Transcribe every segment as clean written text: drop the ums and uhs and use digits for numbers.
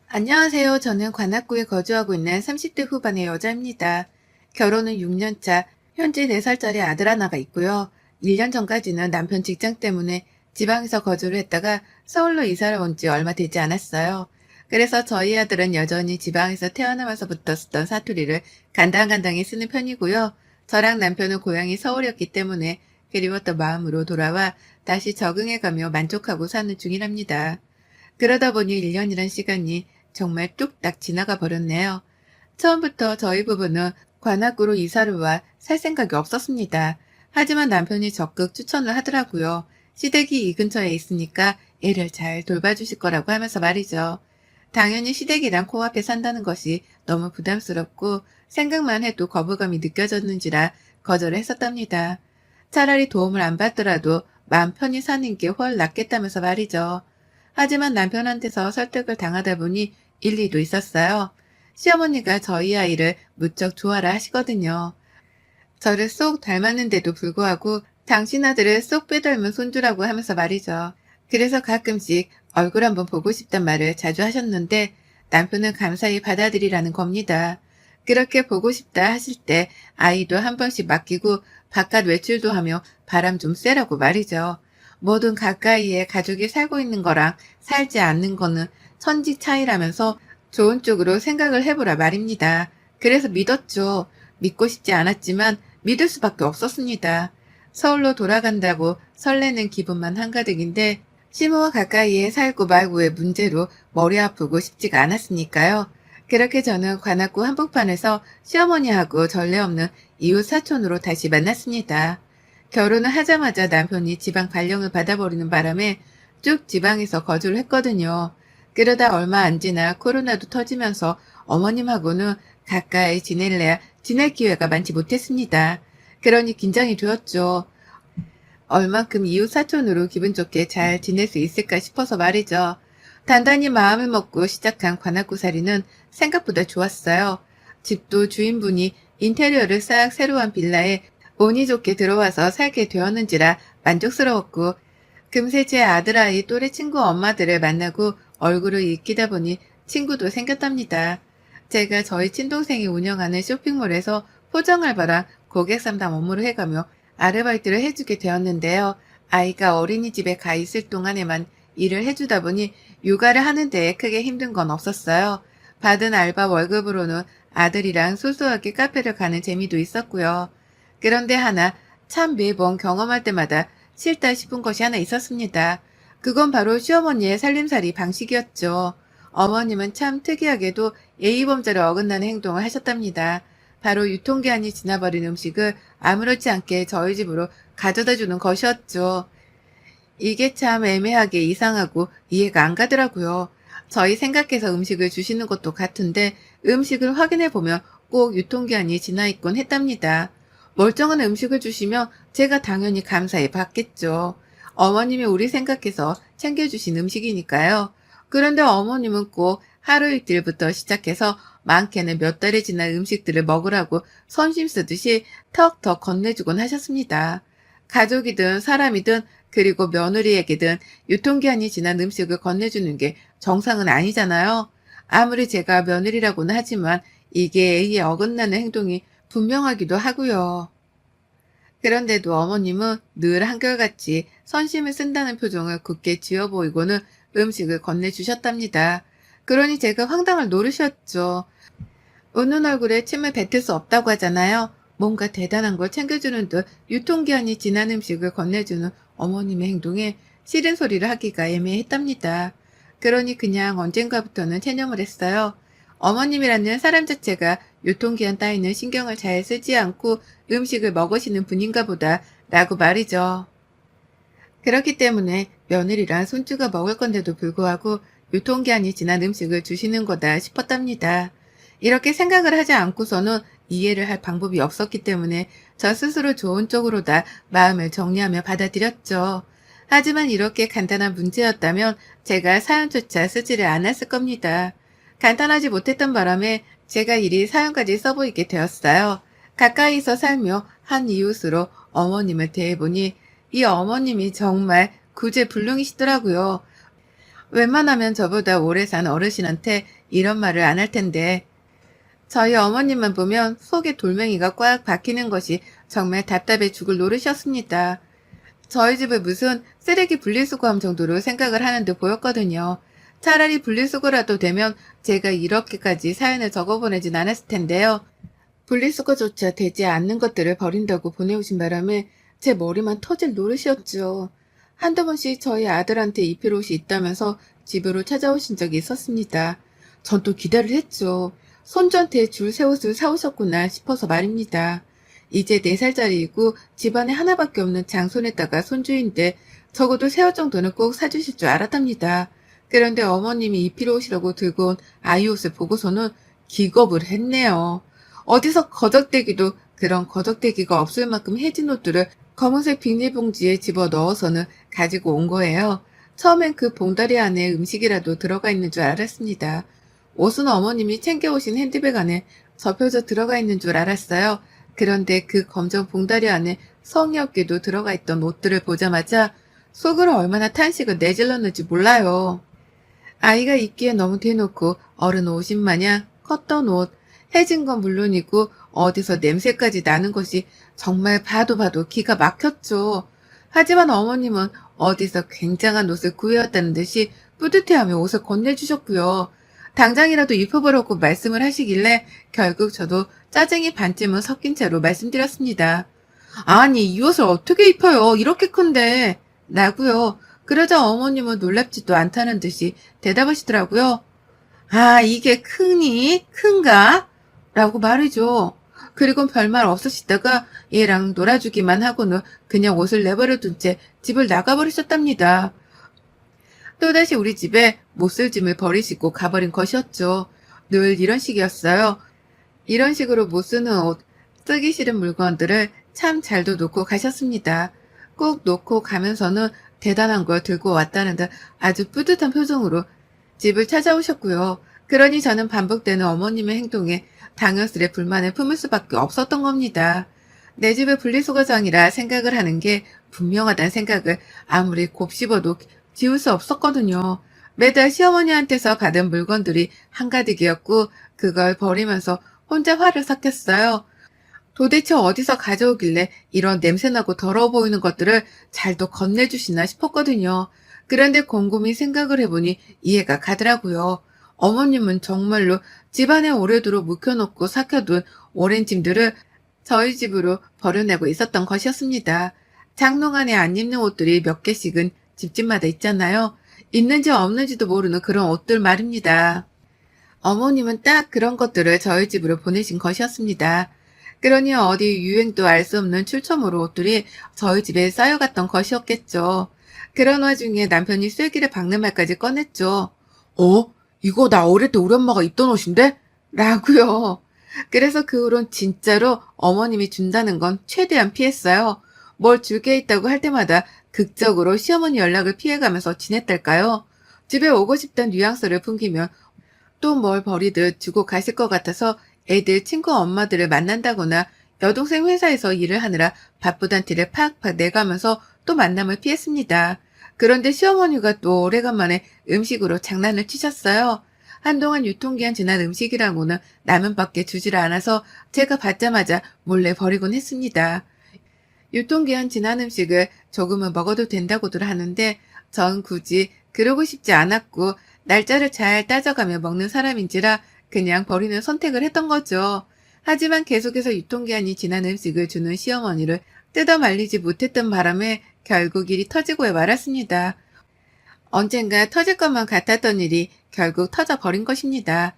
안녕하세요. 저는 관악구에 거주하고 있는 30대 후반의 여자입니다. 결혼은 6년 차, 현재 4살짜리 아들 하나가 있고요. 1년 전까지는 남편 직장 때문에 지방에서 거주를 했다가 서울로 이사를 온 지 얼마 되지 않았어요. 그래서 저희 아들은 여전히 지방에서 태어나면서부터 쓰던 사투리를 간당간당히 쓰는 편이고요. 저랑 남편은 고향이 서울이었기 때문에 그리웠던 마음으로 돌아와 다시 적응해가며 만족하고 사는 중이랍니다. 그러다 보니 1년이란 시간이 정말 뚝딱 지나가 버렸네요. 처음부터 저희 부부는 관악구로 이사를 와 살 생각이 없었습니다. 하지만 남편이 적극 추천을 하더라고요. 시댁이 이 근처에 있으니까 애를 잘 돌봐주실 거라고 하면서 말이죠. 당연히 시댁이랑 코앞에 산다는 것이 너무 부담스럽고 생각만 해도 거부감이 느껴졌는지라 거절을 했었답니다. 차라리 도움을 안 받더라도 마음 편히 사는 게 훨 낫겠다면서 말이죠. 하지만 남편한테서 설득을 당하다 보니 일리도 있었어요. 시어머니가 저희 아이를 무척 좋아라 하시거든요. 저를 쏙 닮았는데도 불구하고 당신 아들을 쏙 빼닮은 손주라고 하면서 말이죠. 그래서 가끔씩 얼굴 한번 보고 싶단 말을 자주 하셨는데 남편은 감사히 받아들이라는 겁니다. 그렇게 보고 싶다 하실 때 아이도 한 번씩 맡기고 바깥 외출도 하며 바람 좀 쐬라고 말이죠. 뭐든 가까이에 가족이 살고 있는 거랑 살지 않는 거는 천지 차이라면서 좋은 쪽으로 생각을 해보라 말입니다. 그래서 믿었죠. 믿고 싶지 않았지만 믿을 수밖에 없었습니다. 서울로 돌아간다고 설레는 기분만 한가득인데 시모와 가까이에 살고 말고의 문제로 머리 아프고 싶지가 않았으니까요. 그렇게 저는 관악구 한복판에서 시어머니하고 전례 없는 이웃 사촌으로 다시 만났습니다. 결혼을 하자마자 남편이 지방 발령을 받아버리는 바람에 쭉 지방에서 거주를 했거든요. 그러다 얼마 안 지나 코로나도 터지면서 어머님하고는 가까이 지낼래야 지낼 기회가 많지 못했습니다. 그러니 긴장이 되었죠. 얼만큼 이웃 사촌으로 기분 좋게 잘 지낼 수 있을까 싶어서 말이죠. 단단히 마음을 먹고 시작한 관악구살이는 생각보다 좋았어요. 집도 주인분이 인테리어를 싹 새로 한 빌라에 운이 좋게 들어와서 살게 되었는지라 만족스러웠고, 금세 제 아들아이 또래 친구 엄마들을 만나고 얼굴을 익히다 보니 친구도 생겼답니다. 제가 저희 친동생이 운영하는 쇼핑몰에서 포장 알바랑 고객 상담 업무를 해가며 아르바이트를 해주게 되었는데요. 아이가 어린이집에 가 있을 동안에만 일을 해주다 보니 육아를 하는데 크게 힘든 건 없었어요. 받은 알바 월급으로는 아들이랑 소소하게 카페를 가는 재미도 있었고요. 그런데 하나 참 매번 경험할 때마다 싫다 싶은 것이 하나 있었습니다. 그건 바로 시어머니의 살림살이 방식이었죠. 어머님은 참 특이하게도 예의범절에 어긋나는 행동을 하셨답니다. 바로 유통기한이 지나버린 음식을 아무렇지 않게 저희 집으로 가져다 주는 것이었죠. 이게 참 애매하게 이상하고 이해가 안 가더라고요. 저희 생각해서 음식을 주시는 것도 같은데 음식을 확인해 보면 꼭 유통기한이 지나 있곤 했답니다. 멀쩡한 음식을 주시면 제가 당연히 감사히 받겠죠. 어머님이 우리 생각해서 챙겨주신 음식이니까요. 그런데 어머님은 꼭 하루 이틀부터 시작해서 많게는 몇 달이 지난 음식들을 먹으라고 선심 쓰듯이 턱턱 건네주곤 하셨습니다. 가족이든 사람이든 그리고 며느리에게든 유통기한이 지난 음식을 건네주는 게 정상은 아니잖아요. 아무리 제가 며느리라고는 하지만 이게 A에 어긋나는 행동이 분명하기도 하고요. 그런데도 어머님은 늘 한결같이 선심을 쓴다는 표정을 굳게 지어 보이고는 음식을 건네주셨답니다. 그러니 제가 황당을 노르셨죠. 웃는 얼굴에 침을 뱉을 수 없다고 하잖아요. 뭔가 대단한 걸 챙겨주는 듯 유통기한이 지난 음식을 건네주는 어머님의 행동에 싫은 소리를 하기가 애매했답니다. 그러니 그냥 언젠가부터는 체념을 했어요. 어머님이라는 사람 자체가 유통기한 따위는 신경을 잘 쓰지 않고 음식을 먹으시는 분인가 보다 라고 말이죠. 그렇기 때문에 며느리랑 손주가 먹을 건데도 불구하고 유통기한이 지난 음식을 주시는 거다 싶었답니다. 이렇게 생각을 하지 않고서는 이해를 할 방법이 없었기 때문에 저 스스로 좋은 쪽으로 다 마음을 정리하며 받아들였죠. 하지만 이렇게 간단한 문제였다면 제가 사연조차 쓰지를 않았을 겁니다. 간단하지 못했던 바람에 제가 이리 사연까지 써보이게 되었어요. 가까이서 살며 한 이웃으로 어머님을 대해보니 이 어머님이 정말 구제불능이시더라고요. 웬만하면 저보다 오래 산 어르신한테 이런 말을 안 할 텐데 저희 어머님만 보면 속에 돌멩이가 꽉 박히는 것이 정말 답답해 죽을 노릇이었습니다. 저희 집을 무슨 쓰레기 분리수거함 정도로 생각을 하는 듯 보였거든요. 차라리 분리수거라도 되면 제가 이렇게까지 사연을 적어보내진 않았을 텐데요. 분리수거조차 되지 않는 것들을 버린다고 보내오신 바람에 제 머리만 터질 노릇이었죠. 한두 번씩 저희 아들한테 입힐 옷이 있다면서 집으로 찾아오신 적이 있었습니다. 전 또 기대를 했죠. 손주한테 줄 새 옷을 사오셨구나 싶어서 말입니다. 이제 4살짜리이고 집안에 하나밖에 없는 장손에다가 손주인데 적어도 새 옷 정도는 꼭 사주실 줄 알았답니다. 그런데 어머님이 입힐 옷이라고 들고 온 아이 옷을 보고서는 기겁을 했네요. 어디서 거적대기도 그런 거적대기가 없을 만큼 해진 옷들을 검은색 비닐봉지에 집어 넣어서는 가지고 온 거예요. 처음엔 그 봉다리 안에 음식이라도 들어가 있는 줄 알았습니다. 옷은 어머님이 챙겨오신 핸드백 안에 접혀져 들어가 있는 줄 알았어요. 그런데 그 검정 봉다리 안에 성의 없게도 들어가 있던 옷들을 보자마자 속으로 얼마나 탄식을 내질렀는지 몰라요. 아이가 입기에 너무 대놓고 어른 옷인 마냥 컸던 옷, 해진 건 물론이고 어디서 냄새까지 나는 것이 정말 봐도 기가 막혔죠. 하지만 어머님은 어디서 굉장한 옷을 구해왔다는 듯이 뿌듯해하며 옷을 건네주셨고요. 당장이라도 입혀보라고 말씀을 하시길래 결국 저도 짜증이 반쯤은 섞인 채로 말씀드렸습니다. 아니, 이 옷을 어떻게 입혀요? 이렇게 큰데. 라고요. 그러자 어머님은 놀랍지도 않다는 듯이 대답하시더라고요. 아, 이게 크니? 큰가? 라고 말이죠. 그리고 별말 없으시다가 얘랑 놀아주기만 하고는 그냥 옷을 내버려 둔 채 집을 나가버리셨답니다. 또다시 우리 집에 못 쓸 짐을 버리시고 가버린 것이었죠. 늘 이런 식이었어요. 이런 식으로 못 쓰는 옷, 쓰기 싫은 물건들을 참 잘도 놓고 가셨습니다. 꼭 놓고 가면서는 대단한 걸 들고 왔다는 듯 아주 뿌듯한 표정으로 집을 찾아오셨고요. 그러니 저는 반복되는 어머님의 행동에 당연스레 불만을 품을 수밖에 없었던 겁니다. 내 집의 분리수거장이라 생각을 하는 게 분명하다는 생각을 아무리 곱씹어도 지울 수 없었거든요. 매달 시어머니한테서 받은 물건들이 한가득이었고 그걸 버리면서 혼자 화를 삭혔어요. 도대체 어디서 가져오길래 이런 냄새나고 더러워 보이는 것들을 잘도 건네주시나 싶었거든요. 그런데 곰곰이 생각을 해보니 이해가 가더라고요. 어머님은 정말로 집안에 오래도록 묵혀놓고 삭혀둔 오랜 짐들을 저희 집으로 버려내고 있었던 것이었습니다. 장롱 안에 안 입는 옷들이 몇 개씩은 집집마다 있잖아요. 있는지 없는지도 모르는 그런 옷들 말입니다. 어머님은 딱 그런 것들을 저희 집으로 보내신 것이었습니다. 그러니 어디 유행도 알 수 없는 출처모로 옷들이 저희 집에 쌓여갔던 것이었겠죠. 그런 와중에 남편이 쐐기를 박는 말까지 꺼냈죠. 이거 나 어릴 때 우리 엄마가 입던 옷인데? 라고요. 그래서 그 후론 진짜로 어머님이 준다는 건 최대한 피했어요. 뭘 줄 게 있다고 할 때마다 극적으로 시어머니 연락을 피해가면서 지냈달까요? 집에 오고 싶다는 뉘앙스를 풍기면 또 뭘 버리듯 주고 가실 것 같아서 애들 친구 엄마들을 만난다거나 여동생 회사에서 일을 하느라 바쁘단 티를 팍팍 내가면서 또 만남을 피했습니다. 그런데 시어머니가 또 오래간만에 음식으로 장난을 치셨어요. 한동안 유통기한 지난 음식이라고는 라면밖에 주지를 않아서 제가 받자마자 몰래 버리곤 했습니다. 유통기한 지난 음식을 조금은 먹어도 된다고들 하는데 전 굳이 그러고 싶지 않았고 날짜를 잘 따져가며 먹는 사람인지라 그냥 버리는 선택을 했던 거죠. 하지만 계속해서 유통기한이 지난 음식을 주는 시어머니를 뜯어 말리지 못했던 바람에 결국 일이 터지고 말았습니다. 언젠가 터질 것만 같았던 일이 결국 터져버린 것입니다.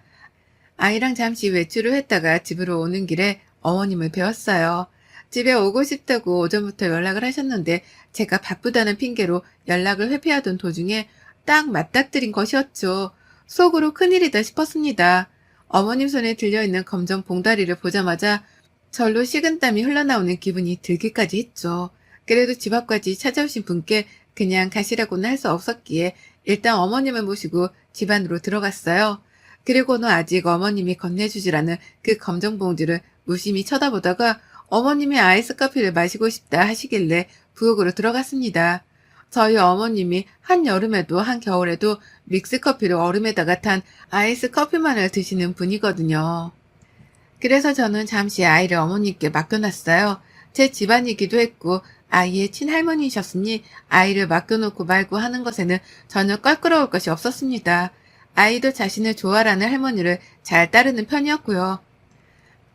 아이랑 잠시 외출을 했다가 집으로 오는 길에 어머님을 뵈었어요. 집에 오고 싶다고 오전부터 연락을 하셨는데 제가 바쁘다는 핑계로 연락을 회피하던 도중에 딱 맞닥뜨린 것이었죠. 속으로 큰일이다 싶었습니다. 어머님 손에 들려있는 검정 봉다리를 보자마자 절로 식은땀이 흘러나오는 기분이 들기까지 했죠. 그래도 집 앞까지 찾아오신 분께 그냥 가시라고는 할 수 없었기에 일단 어머님을 모시고 집 안으로 들어갔어요. 그리고는 아직 어머님이 건네주질 않은 그 검정 봉지를 무심히 쳐다보다가 어머님이 아이스 커피를 마시고 싶다 하시길래 부엌으로 들어갔습니다. 저희 어머님이 한여름에도 한겨울에도 믹스커피를 얼음에다가 탄 아이스 커피만을 드시는 분이거든요. 그래서 저는 잠시 아이를 어머님께 맡겨놨어요. 제 집안이기도 했고 아이의 친할머니이셨으니 아이를 맡겨놓고 말고 하는 것에는 전혀 껄끄러울 것이 없었습니다. 아이도 자신을 좋아하는 할머니를 잘 따르는 편이었고요.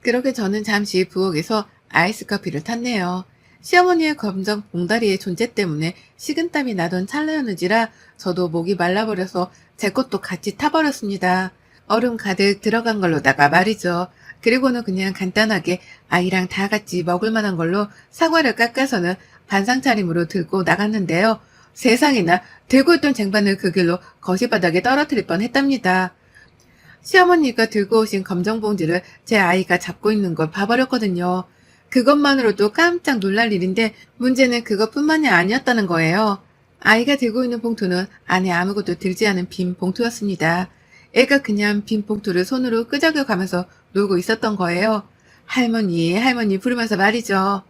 그렇게 저는 잠시 부엌에서 아이스 커피를 탔네요. 시어머니의 검정 봉다리의 존재 때문에 식은땀이 나던 찰나였는지라 저도 목이 말라버려서 제 것도 같이 타버렸습니다. 얼음 가득 들어간 걸로다가 말이죠. 그리고는 그냥 간단하게 아이랑 다 같이 먹을 만한 걸로 사과를 깎아서는 반상 차림으로 들고 나갔는데요. 세상에나 들고 있던 쟁반을 그 길로 거실바닥에 떨어뜨릴 뻔했답니다. 시어머니가 들고 오신 검정 봉지를 제 아이가 잡고 있는 걸 봐버렸거든요. 그것만으로도 깜짝 놀랄 일인데 문제는 그것뿐만이 아니었다는 거예요. 아이가 들고 있는 봉투는 안에 아무것도 들지 않은 빈 봉투였습니다. 애가 그냥 빈 봉투를 손으로 끄적여 가면서 놀고 있었던 거예요. 할머니, 할머니 부르면서 말이죠.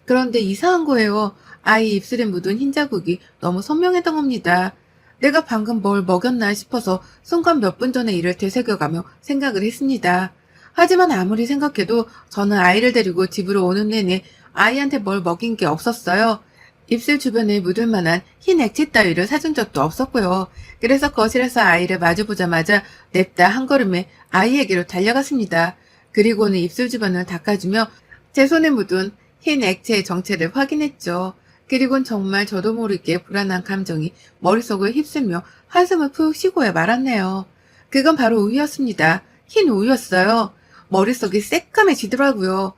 그런데 이상한 거예요. 아이 입술에 묻은 흰 자국이 너무 선명했던 겁니다. 내가 방금 뭘 먹였나 싶어서 순간 몇 분 전의 일을 되새겨가며 생각을 했습니다. 하지만 아무리 생각해도 저는 아이를 데리고 집으로 오는 내내 아이한테 뭘 먹인 게 없었어요. 입술 주변에 묻을 만한 흰 액체 따위를 사준 적도 없었고요. 그래서 거실에서 아이를 마주보자마자 냅다 한 걸음에 아이에게로 달려갔습니다. 그리고는 입술 주변을 닦아주며 제 손에 묻은 흰 액체의 정체를 확인했죠. 그리고는 정말 저도 모르게 불안한 감정이 머릿속을 휩쓸며 한숨을 푹 쉬고야 말았네요. 그건 바로 우유였습니다. 흰 우유였어요. 머릿속이 새까매지더라고요.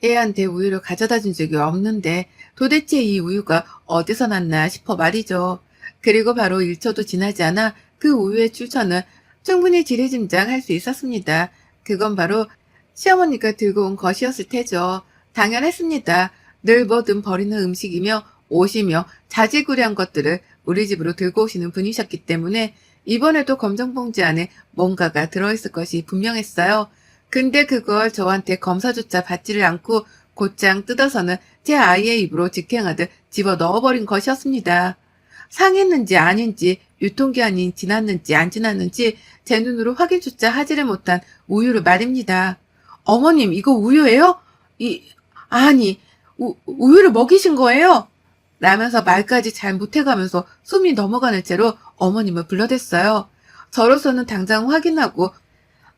애한테 우유를 가져다 준 적이 없는데 도대체 이 우유가 어디서 났나 싶어 말이죠. 그리고 바로 1초도 지나지 않아 그 우유의 출처는 충분히 지레짐작할 수 있었습니다. 그건 바로 시어머니가 들고 온 것이었을 테죠. 당연했습니다. 늘 뭐든 버리는 음식이며 옷이며 자질구레한 것들을 우리 집으로 들고 오시는 분이셨기 때문에 이번에도 검정 봉지 안에 뭔가가 들어있을 것이 분명했어요. 근데 그걸 저한테 검사조차 받지를 않고 곧장 뜯어서는 제 아이의 입으로 직행하듯 집어 넣어버린 것이었습니다. 상했는지 아닌지 유통기한이 지났는지 안 지났는지 제 눈으로 확인조차 하지를 못한 우유를 말입니다. 어머님 이거 우유예요? 아니 우유를 먹이신 거예요? 라면서 말까지 잘 못해가면서 숨이 넘어가는 채로 어머님을 불러댔어요. 저로서는 당장 확인하고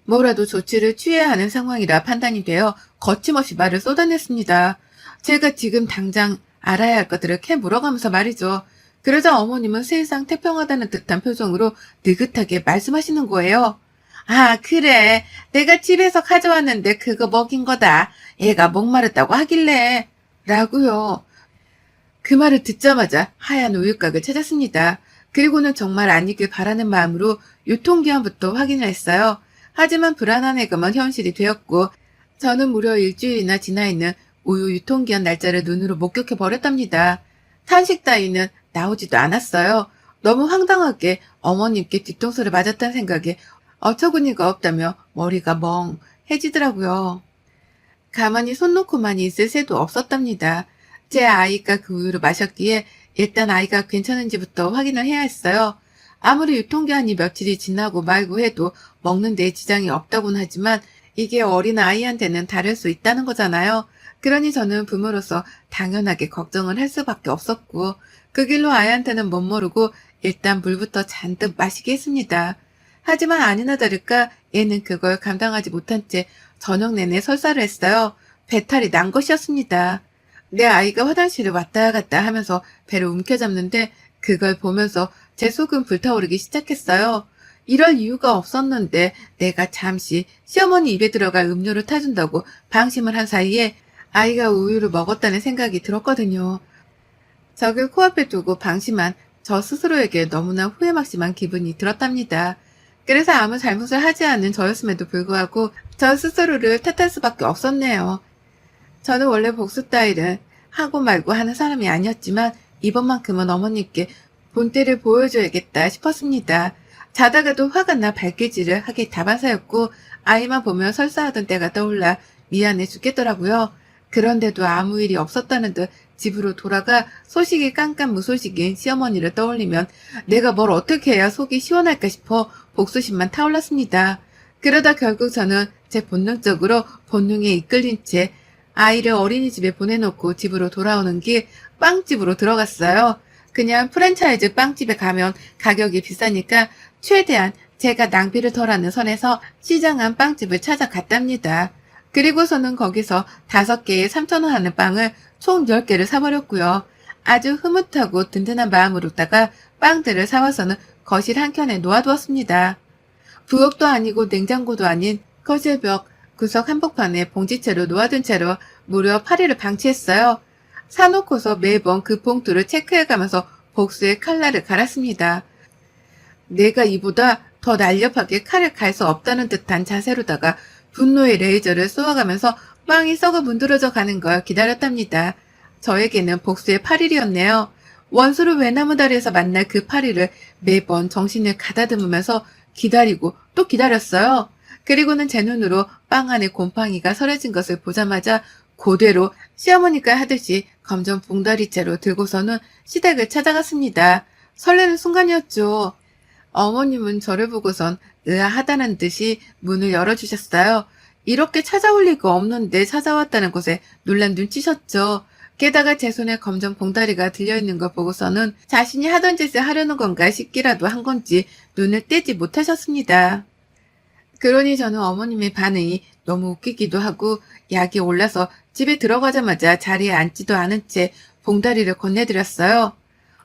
뭐라도 조치를 취해야 하는 상황이라 판단이 되어 거침없이 말을 쏟아냈습니다. 제가 지금 당장 알아야 할 것들을 캐 물어가면서 말이죠. 그러자 어머님은 세상 태평하다는 듯한 표정으로 느긋하게 말씀하시는 거예요. 아, 그래. 내가 집에서 가져왔는데 그거 먹인 거다. 애가 목마르다고 하길래. 라고요. 그 말을 듣자마자 하얀 우유곽을 찾았습니다. 그리고는 정말 아니길 바라는 마음으로 유통기한부터 확인을 했어요. 하지만 불안한 예감은 현실이 되었고 저는 무려 일주일이나 지나 있는 우유 유통기한 날짜를 눈으로 목격해 버렸답니다. 탄식 따위는 나오지도 않았어요. 너무 황당하게 어머님께 뒤통수를 맞았다는 생각에 어처구니가 없다며 머리가 멍해지더라고요. 가만히 손 놓고만 있을 새도 없었답니다. 제 아이가 그 우유를 마셨기에 일단 아이가 괜찮은지부터 확인을 해야 했어요. 아무리 유통기한이 며칠이 지나고 말고 해도 먹는 데 지장이 없다고는 하지만 이게 어린 아이한테는 다를 수 있다는 거잖아요. 그러니 저는 부모로서 당연하게 걱정을 할 수밖에 없었고 그 길로 아이한테는 못 모르고 일단 물부터 잔뜩 마시게 했습니다. 하지만 아니나 다를까 얘는 그걸 감당하지 못한 채 저녁 내내 설사를 했어요. 배탈이 난 것이었습니다. 내 아이가 화장실을 왔다 갔다 하면서 배를 움켜잡는데 그걸 보면서 제 속은 불타오르기 시작했어요. 이럴 이유가 없었는데 내가 잠시 시어머니 입에 들어갈 음료를 타준다고 방심을 한 사이에 아이가 우유를 먹었다는 생각이 들었거든요. 저를 코앞에 두고 방심한 저 스스로에게 너무나 후회막심한 기분이 들었답니다. 그래서 아무 잘못을 하지 않은 저였음에도 불구하고 저 스스로를 탓할 수밖에 없었네요. 저는 원래 복수 따위를 하고 말고 하는 사람이 아니었지만 이번만큼은 어머니께 본때를 보여줘야겠다 싶었습니다. 자다가도 화가 나 발길질을 하게 다반사였고 아이만 보며 설사하던 때가 떠올라 미안해 죽겠더라고요. 그런데도 아무 일이 없었다는 듯 집으로 돌아가 소식이 깜깜무소식인 시어머니를 떠올리면 내가 뭘 어떻게 해야 속이 시원할까 싶어 복수심만 타올랐습니다. 그러다 결국 저는 제 본능적으로 본능에 이끌린 채 아이를 어린이집에 보내놓고 집으로 돌아오는 길 빵집으로 들어갔어요. 그냥 프랜차이즈 빵집에 가면 가격이 비싸니까 최대한 제가 낭비를 덜하는 선에서 시장한 빵집을 찾아갔답니다. 그리고서는 거기서 5개에 3,000원 하는 빵을 총 10개를 사버렸고요. 아주 흐뭇하고 든든한 마음으로다가 빵들을 사와서는 거실 한켠에 놓아두었습니다. 부엌도 아니고 냉장고도 아닌 거실벽 구석 한복판에 봉지채로 놓아둔 채로 무려 8일을 방치했어요. 사놓고서 매번 그 봉투를 체크해가면서 복수의 칼날을 갈았습니다. 내가 이보다 더 날렵하게 칼을 갈 수 없다는 듯한 자세로다가 분노의 레이저를 쏘아가면서 빵이 썩어 문드러져 가는 걸 기다렸답니다. 저에게는 복수의 8일이었네요. 원수를 외나무 다리에서 만날 그 8일을 매번 정신을 가다듬으면서 기다리고 또 기다렸어요. 그리고는 제 눈으로 빵 안에 곰팡이가 서려진 것을 보자마자 그대로 시어머니가 하듯이 검정 봉다리째로 들고서는 시댁을 찾아갔습니다. 설레는 순간이었죠. 어머님은 저를 보고선 의아하다는 듯이 문을 열어주셨어요. 이렇게 찾아올 리가 없는데 찾아왔다는 것에 놀란 눈치셨죠. 게다가 제 손에 검정 봉다리가 들려있는 걸 보고서는 자신이 하던 짓을 하려는 건가 싶기라도 한 건지 눈을 떼지 못하셨습니다. 그러니 저는 어머님의 반응이 너무 웃기기도 하고 약이 올라서 집에 들어가자마자 자리에 앉지도 않은 채 봉다리를 건네드렸어요.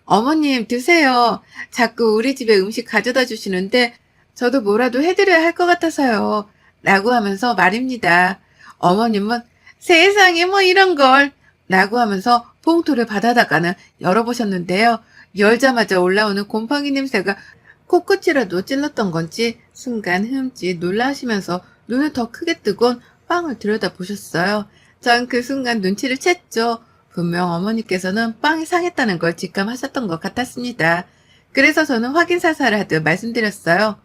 어머님 드세요. 자꾸 우리 집에 음식 가져다 주시는데 저도 뭐라도 해드려야 할 것 같아서요. 라고 하면서 말입니다. 어머님은 세상에 뭐 이런 걸 라고 하면서 봉투를 받아다가는 열어보셨는데요. 열자마자 올라오는 곰팡이 냄새가 코끝이라도 찔렀던 건지 순간 흠칫 놀라시면서 눈을 더 크게 뜨곤 빵을 들여다보셨어요. 전 그 순간 눈치를 챘죠. 분명 어머니께서는 빵이 상했다는 걸 직감하셨던 것 같았습니다. 그래서 저는 확인사살을 하듯 말씀드렸어요.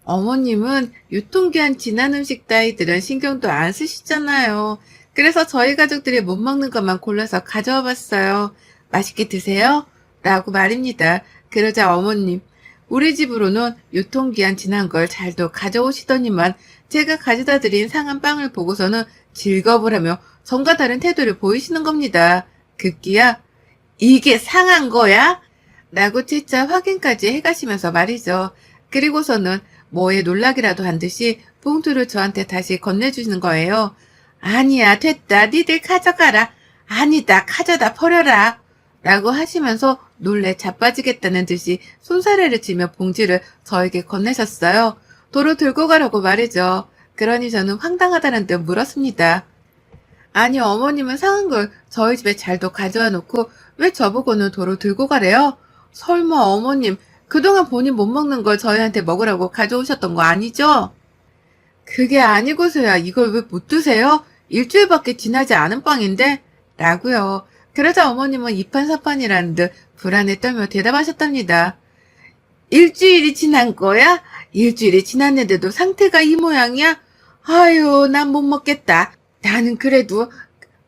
어머님은 유통기한 지난 음식 따위들은 신경도 안 쓰시잖아요. 그래서 저희 가족들이 못 먹는 것만 골라서 가져와 봤어요. 맛있게 드세요. 라고 말입니다. 그러자 어머님, 우리 집으로는 유통기한 지난 걸 잘도 가져오시더니만 제가 가져다 드린 상한 빵을 보고서는 즐겁을 하며 전과 다른 태도를 보이시는 겁니다. 급기야 이게 상한 거야? 라고 채짜 확인까지 해가시면서 말이죠. 그리고서는 뭐에 놀라기라도 한 듯이 봉투를 저한테 다시 건네주시는 거예요. 아니야 됐다 니들 가져가라. 아니다 가져다 버려라. 라고 하시면서 놀래 자빠지겠다는 듯이 손사래를 치며 봉지를 저에게 건네셨어요. 도로 들고 가라고 말이죠. 그러니 저는 황당하다는 듯 물었습니다. 아니 어머님은 상한 걸 저희 집에 잘도 가져와 놓고 왜 저보고는 도로 들고 가래요? 설마 어머님 그동안 본인 못 먹는 걸 저희한테 먹으라고 가져오셨던 거 아니죠? 그게 아니고서야 이걸 왜 못 드세요? 일주일밖에 지나지 않은 빵인데? 라고요. 그러자 어머님은 이판사판이라는 듯 불안에 떨며 대답하셨답니다. 일주일이 지난 거야? 일주일이 지났는데도 상태가 이 모양이야? 아유, 난 못 먹겠다. 나는 그래도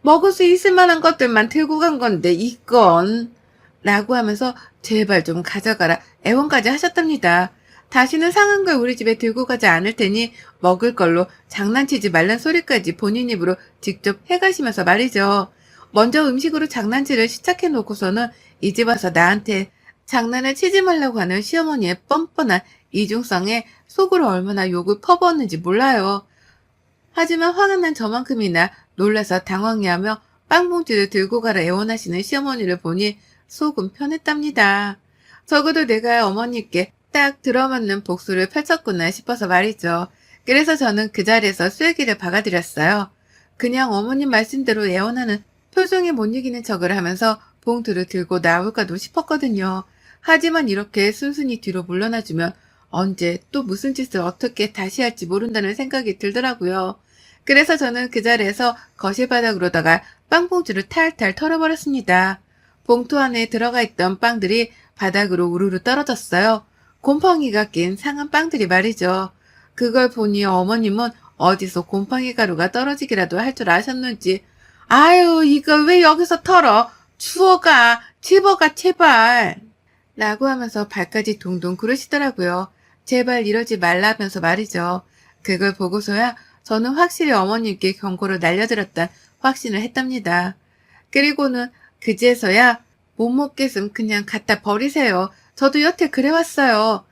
먹을 수 있을 만한 것들만 들고 간 건데 이건 라고 하면서 제발 좀 가져가라 애원까지 하셨답니다. 다시는 상한 걸 우리 집에 들고 가지 않을 테니 먹을 걸로 장난치지 말란 소리까지 본인 입으로 직접 해가시면서 말이죠. 먼저 음식으로 장난질을 시작해 놓고서는 이 집 와서 나한테 장난을 치지 말라고 하는 시어머니의 뻔뻔한 이중성에 속으로 얼마나 욕을 퍼부었는지 몰라요. 하지만 화가 난 저만큼이나 놀라서 당황해하며 빵봉지를 들고 가라 애원하시는 시어머니를 보니 속은 편했답니다. 적어도 내가 어머니께 딱 들어맞는 복수를 펼쳤구나 싶어서 말이죠. 그래서 저는 그 자리에서 쐐기를 박아드렸어요. 그냥 어머님 말씀대로 애원하는 표정에 못 이기는 척을 하면서 봉투를 들고 나올까도 싶었거든요. 하지만 이렇게 순순히 뒤로 물러나주면 언제 또 무슨 짓을 어떻게 다시 할지 모른다는 생각이 들더라고요. 그래서 저는 그 자리에서 거실 바닥으로다가 빵봉지를 탈탈 털어버렸습니다. 봉투 안에 들어가 있던 빵들이 바닥으로 우르르 떨어졌어요. 곰팡이가 낀 상한 빵들이 말이죠. 그걸 보니 어머님은 어디서 곰팡이 가루가 떨어지기라도 할 줄 아셨는지 아유, 이거 왜 여기서 털어? 추워가, 집어가, 제발. 라고 하면서 발까지 동동 구르시더라고요. 제발 이러지 말라면서 말이죠. 그걸 보고서야 저는 확실히 어머님께 경고를 날려드렸다 확신을 했답니다. 그리고는 그제서야 못 먹겠음 그냥 갖다 버리세요. 저도 여태 그래왔어요.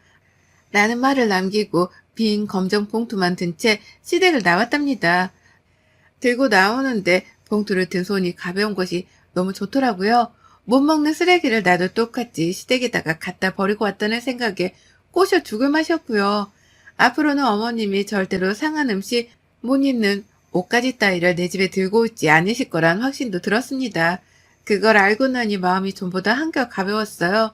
라는 말을 남기고 빈 검정 봉투만 든 채 시댁을 나왔답니다. 들고 나오는데 봉투를 든 손이 가벼운 것이 너무 좋더라고요. 못 먹는 쓰레기를 나도 똑같이 시댁에다가 갖다 버리고 왔다는 생각에 꼬셔 죽을 맛이었고요. 앞으로는 어머님이 절대로 상한 음식, 못 입는 옷가지 따위를 내 집에 들고 오지 않으실 거란 확신도 들었습니다. 그걸 알고 나니 마음이 전보다 한결 가벼웠어요.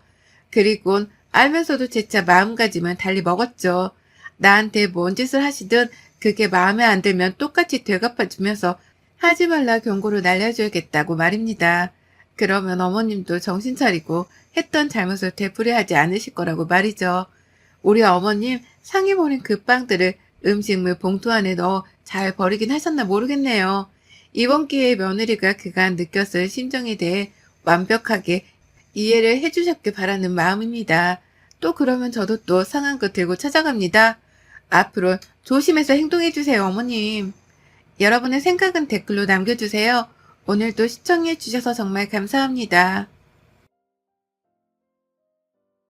그리곤 알면서도 재차 마음가짐은 달리 먹었죠. 나한테 뭔 짓을 하시든 그게 마음에 안 들면 똑같이 되갚아주면서 하지 말라 경고를 날려줘야겠다고 말입니다. 그러면 어머님도 정신 차리고 했던 잘못을 되풀이하지 않으실 거라고 말이죠. 우리 어머님 상해 버린 그 빵들을 음식물 봉투 안에 넣어 잘 버리긴 하셨나 모르겠네요. 이번 기회에 며느리가 그간 느꼈을 심정에 대해 완벽하게 이해를 해주셨길 바라는 마음입니다. 또 그러면 저도 또 상한 거 들고 찾아갑니다. 앞으로 조심해서 행동해주세요, 어머님. 여러분의 생각은 댓글로 남겨주세요. 오늘도 시청해주셔서 정말 감사합니다.